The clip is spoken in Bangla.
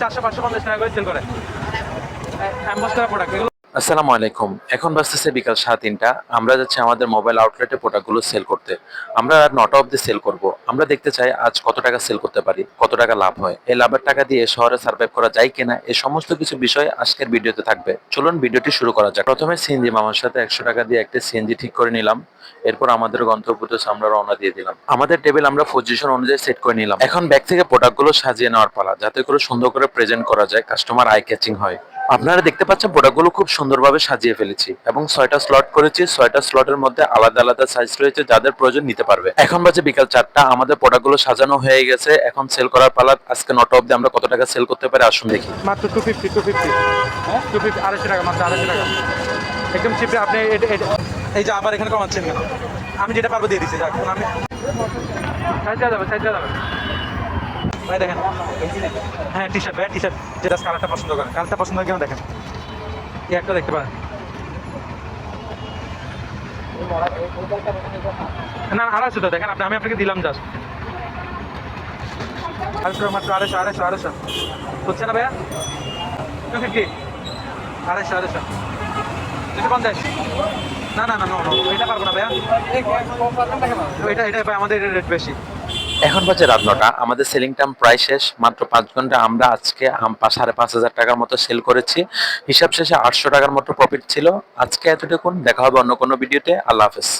400-550 টাকা করে সেল করে অ্যাম্বাস করা প্রোডাক্ট এগুলো। আসসালামু আলাইকুম। এখন বাজতেছে বিকাল 3:30। আমরা যাচ্ছি আমাদের মোবাইল আউটলেটে প্রোডাক্টগুলো সেল করতে। আমরা রাত 9টা অবধি সেল করব। আমরা দেখতে চাই আজ কত টাকা সেল করতে পারি, কত টাকা লাভ হয়। এই লাভের টাকা দিয়ে শহরে সার্ভাইভ করা যায় কিনা, এই সমস্ত কিছু বিষয় আজকের ভিডিওতে থাকবে। চলুন ভিডিওটি শুরু করা যাক। প্রথমে সিএনজি মামার সাথে 100 টাকা দিয়ে একটা সিএনজি ঠিক করে নিলাম। এরপর আমাদের গন্তব্যতে আমরা রওনা দিয়ে দিলাম। আমাদের টেবিল আমরা পজিশন অনুযায়ী সেট করে নিলাম। এখন ব্যাগ থেকে প্রোডাক্টগুলো সাজিয়ে নেওয়ার পালা, যাতে করে সুন্দর করে প্রেজেন্ট করা যায়, কাস্টমার আই ক্যাচিং হয়। আপনারা দেখতে পাচ্ছেন প্রোডাক্টগুলো খুব সুন্দরভাবে সাজিয়ে ফেলেছি এবং 6টা স্লট করেছি। 6টা স্লটের মধ্যে আলাদা আলাদা সাইজ রয়েছে, যাদের প্রয়োজন নিতে পারবে। এখন বাজে বিকাল 4টা, আমাদের প্রোডাক্টগুলো সাজানো হয়ে গেছে। এখন সেল করার পালা। আজকে 9টা অবধি আমরা কত টাকা সেল করতে পারি আসুন দেখি। মাত্র 250 250 টাকা, মাত্র 250 টাকা একদম চিপে। আপনি এই যে আবার এখানে কমাচ্ছেন কেন? আমি যেটা পারবো দিয়ে দিচ্ছি। এখন আমি সাইজ যাবে ভাই দেখেন। হ্যাঁ টি শার্ট ভাই, টি শার্ট যেটা কালারটা পছন্দ করেন, কালারটা পছন্দ হয় কেন দেখেন, এই একটা দেখতে পারেন। না 250 দেখেন আপনি, আমি আপনাকে দিলাম জাস্ট 250, মাত্র 250 হচ্ছে না ভাইয়া? 250 250 যদি 50। না এটা পারবো না ভাইয়া, এটা ভাই আমাদের রেট বেশি। এখন বাজে রাত 9টা, আমাদের সেলিং টাইম প্রায় শেষ। মাত্র 5 ঘন্টা আমরা আজকে 5,500 টাকার মতো সেল করেছি। হিসাব শেষে 800 টাকার মতো প্রফিট ছিল। আজকে এতটুকুন, দেখা হবে অন্য কোনো ভিডিওতে। আল্লাহ হাফেজ।